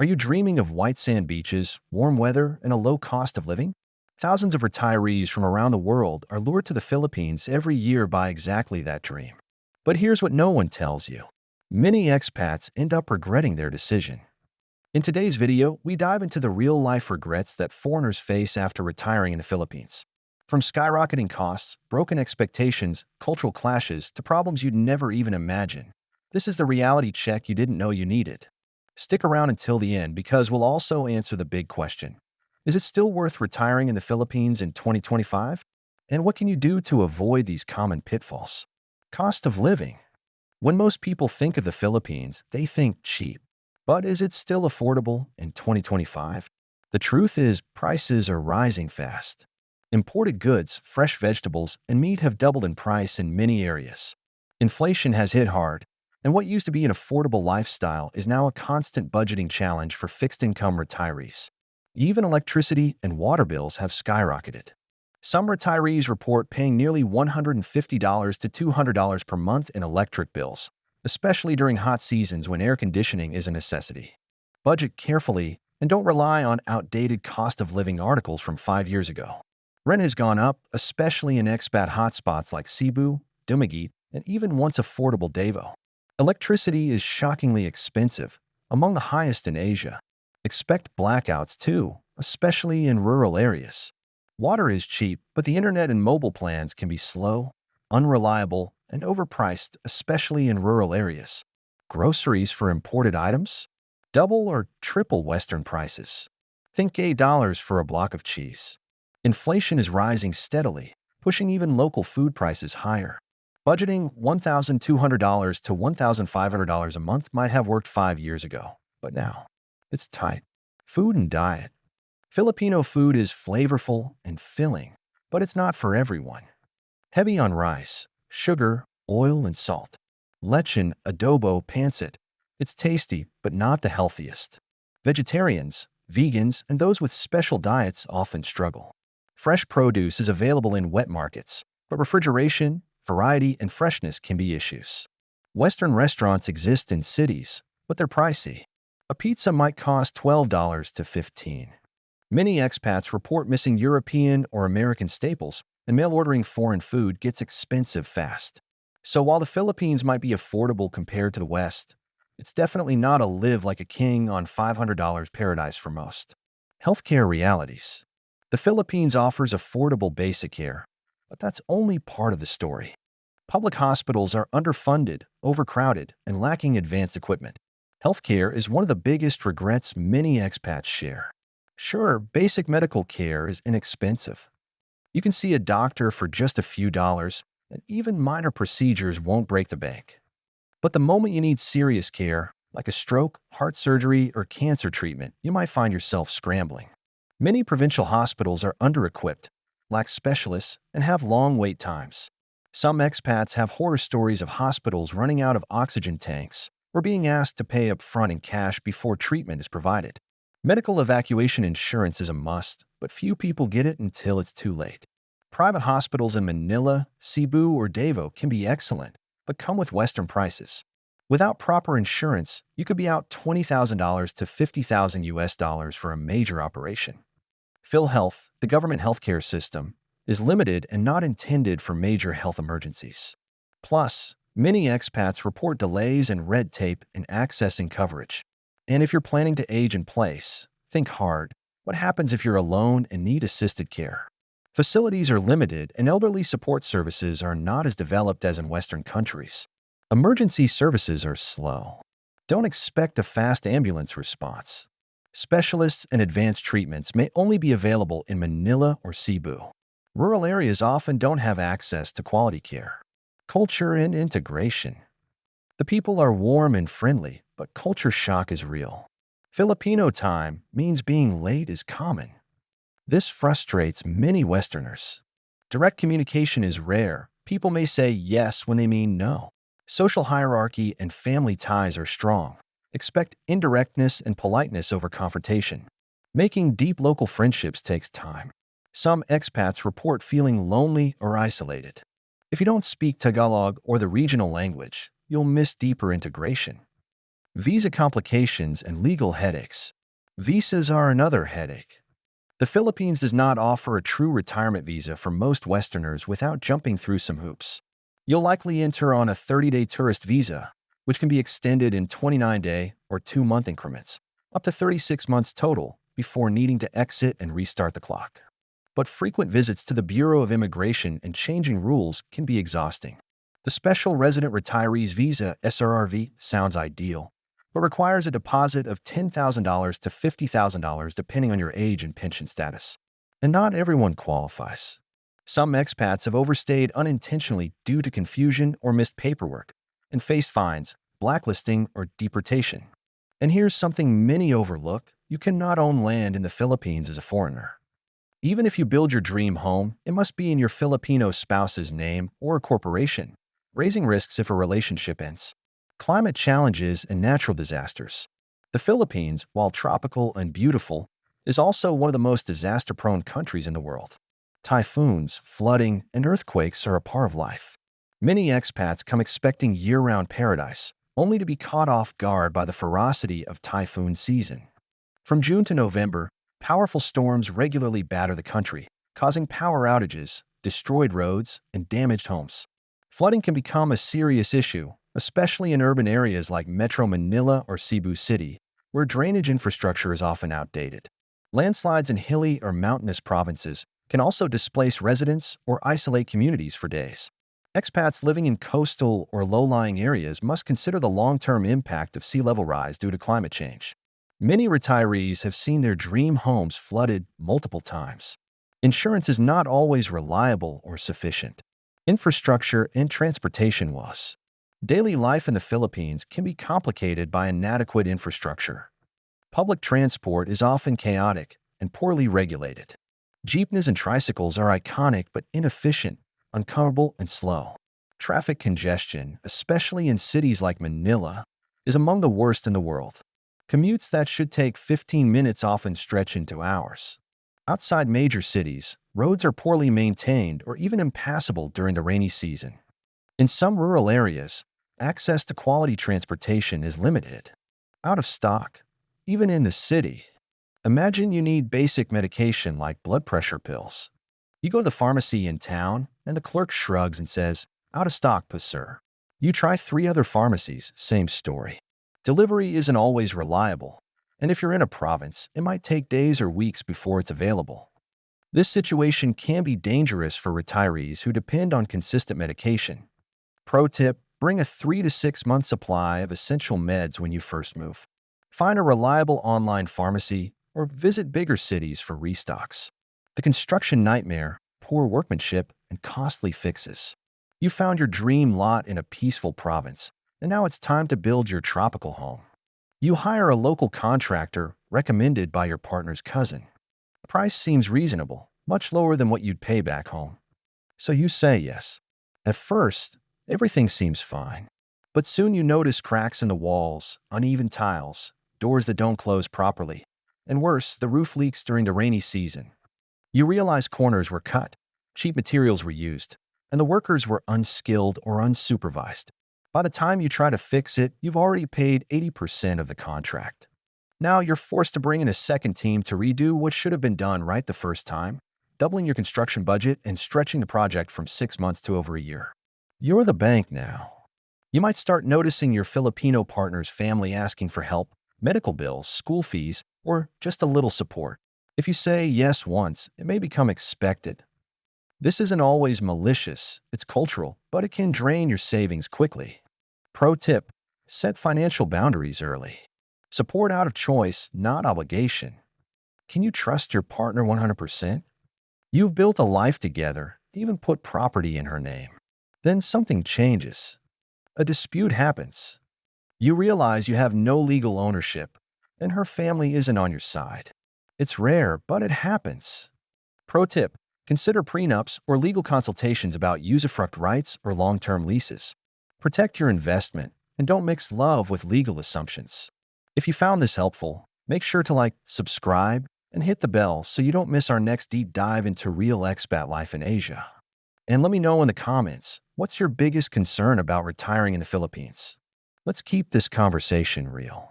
Are you dreaming of white sand beaches, warm weather, and a low cost of living? Thousands of retirees from around the world are lured to the Philippines every year by exactly that dream. But here's what no one tells you. Many expats end up regretting their decision. In today's video, we dive into the real-life regrets that foreigners face after retiring in the Philippines. From skyrocketing costs, broken expectations, cultural clashes, to problems you'd never even imagine. This is the reality check you didn't know you needed. Stick around until the end because we'll also answer the big question. Is it still worth retiring in the Philippines in 2025? And what can you do to avoid these common pitfalls? Cost of living. When most people think of the Philippines, they think cheap. But is it still affordable in 2025? The truth is, prices are rising fast. Imported goods, fresh vegetables, and meat have doubled in price in many areas. Inflation has hit hard, and what used to be an affordable lifestyle is now a constant budgeting challenge for fixed-income retirees. Even electricity and water bills have skyrocketed. Some retirees report paying nearly $150 to $200 per month in electric bills, especially during hot seasons when air conditioning is a necessity. Budget carefully and don't rely on outdated cost of living articles from 5 years ago. Rent has gone up, especially in expat hotspots like Cebu, Dumaguete, and even once affordable Davao. Electricity is shockingly expensive, among the highest in Asia. Expect blackouts too, especially in rural areas. Water is cheap, but the internet and mobile plans can be slow, unreliable, and overpriced, especially in rural areas. Groceries for imported items? Double or triple Western prices. Think $8 for a block of cheese. Inflation is rising steadily, pushing even local food prices higher. Budgeting $1,200 to $1,500 a month might have worked 5 years ago, but now it's tight. Food and diet. Filipino food is flavorful and filling, but it's not for everyone. Heavy on rice, sugar, oil, and salt. Lechon, adobo, pancit. It's tasty, but not the healthiest. Vegetarians, vegans, and those with special diets often struggle. Fresh produce is available in wet markets, but refrigeration, variety, and freshness can be issues. Western restaurants exist in cities, but they're pricey. A pizza might cost $12 to $15. Many expats report missing European or American staples, and mail-ordering foreign food gets expensive fast. So while the Philippines might be affordable compared to the West, it's definitely not a live like a king on $500 paradise for most. Healthcare realities. The Philippines offers affordable basic care, but that's only part of the story. Public hospitals are underfunded, overcrowded, and lacking advanced equipment. Healthcare is one of the biggest regrets many expats share. Sure, basic medical care is inexpensive. You can see a doctor for just a few dollars, and even minor procedures won't break the bank. But the moment you need serious care, like a stroke, heart surgery, or cancer treatment, you might find yourself scrambling. Many provincial hospitals are under-equipped, lack specialists, and have long wait times. Some expats have horror stories of hospitals running out of oxygen tanks or being asked to pay up front in cash before treatment is provided. Medical evacuation insurance is a must, but few people get it until it's too late. Private hospitals in Manila, Cebu, or Davao can be excellent, but come with Western prices. Without proper insurance, you could be out $20,000 to $50,000 US dollars for a major operation. PhilHealth, the government healthcare system, is limited and not intended for major health emergencies. Plus, many expats report delays and red tape in accessing coverage. And if you're planning to age in place, think hard. What happens if you're alone and need assisted care? Facilities are limited and elderly support services are not as developed as in Western countries. Emergency services are slow. Don't expect a fast ambulance response. Specialists and advanced treatments may only be available in Manila or Cebu. Rural areas often don't have access to quality care. Culture and integration. The people are warm and friendly, but culture shock is real. Filipino time means being late is common. This frustrates many Westerners. Direct communication is rare. People may say yes when they mean no. Social hierarchy and family ties are strong. Expect indirectness and politeness over confrontation. Making deep local friendships takes time. Some expats report feeling lonely or isolated. If you don't speak Tagalog or the regional language, you'll miss deeper integration. Visa complications and legal headaches. Visas are another headache. The Philippines does not offer a true retirement visa for most Westerners without jumping through some hoops. You'll likely enter on a 30-day tourist visa, which can be extended in 29-day or 2-month increments, up to 36 months total, before needing to exit and restart the clock. But frequent visits to the Bureau of Immigration and changing rules can be exhausting. The Special Resident Retirees Visa (SRRV) sounds ideal, but requires a deposit of $10,000 to $50,000 depending on your age and pension status. And not everyone qualifies. Some expats have overstayed unintentionally due to confusion or missed paperwork and faced fines, blacklisting, or deportation. And here's something many overlook: you cannot own land in the Philippines as a foreigner. Even if you build your dream home, it must be in your Filipino spouse's name or a corporation, raising risks if a relationship ends. Climate challenges and natural disasters. The Philippines, while tropical and beautiful, is also one of the most disaster-prone countries in the world. Typhoons, flooding, and earthquakes are a part of life. Many expats come expecting year-round paradise, only to be caught off guard by the ferocity of typhoon season. From June to November, powerful storms regularly batter the country, causing power outages, destroyed roads, and damaged homes. Flooding can become a serious issue, especially in urban areas like Metro Manila or Cebu City, where drainage infrastructure is often outdated. Landslides in hilly or mountainous provinces can also displace residents or isolate communities for days. Expats living in coastal or low-lying areas must consider the long-term impact of sea level rise due to climate change. Many retirees have seen their dream homes flooded multiple times. Insurance is not always reliable or sufficient. Infrastructure and transportation was. Daily life in the Philippines can be complicated by inadequate infrastructure. Public transport is often chaotic and poorly regulated. Jeepneys and tricycles are iconic but inefficient, uncomfortable, and slow. Traffic congestion, especially in cities like Manila, is among the worst in the world. Commutes that should take 15 minutes often stretch into hours. Outside major cities, roads are poorly maintained or even impassable during the rainy season. In some rural areas, access to quality transportation is limited. Out of stock, even in the city. Imagine you need basic medication like blood pressure pills. You go to the pharmacy in town, and the clerk shrugs and says, "Out of stock, sir." You try 3 other pharmacies, same story. Delivery isn't always reliable, and if you're in a province, it might take days or weeks before it's available. This situation can be dangerous for retirees who depend on consistent medication. Pro tip: bring a 3 to 6 month supply of essential meds when you first move. Find a reliable online pharmacy or visit bigger cities for restocks. The construction nightmare, poor workmanship, and costly fixes. You found your dream lot in a peaceful province, and now it's time to build your tropical home. You hire a local contractor recommended by your partner's cousin. The price seems reasonable, much lower than what you'd pay back home. So you say yes. At first, everything seems fine. But soon you notice cracks in the walls, uneven tiles, doors that don't close properly, and worse, the roof leaks during the rainy season. You realize corners were cut, cheap materials were used, and the workers were unskilled or unsupervised. By the time you try to fix it, you've already paid 80% of the contract. Now you're forced to bring in a second team to redo what should have been done right the first time, doubling your construction budget and stretching the project from 6 months to over a year. You're the bank now. You might start noticing your Filipino partner's family asking for help, medical bills, school fees, or just a little support. If you say yes once, it may become expected. This isn't always malicious, it's cultural, but it can drain your savings quickly. Pro tip: set financial boundaries early. Support out of choice, not obligation. Can you trust your partner 100%? You've built a life together, even put property in her name. Then something changes. A dispute happens. You realize you have no legal ownership, and her family isn't on your side. It's rare, but it happens. Pro tip: consider prenups or legal consultations about usufruct rights or long-term leases. Protect your investment, and don't mix love with legal assumptions. If you found this helpful, make sure to like, subscribe, and hit the bell so you don't miss our next deep dive into real expat life in Asia. And let me know in the comments, what's your biggest concern about retiring in the Philippines? Let's keep this conversation real.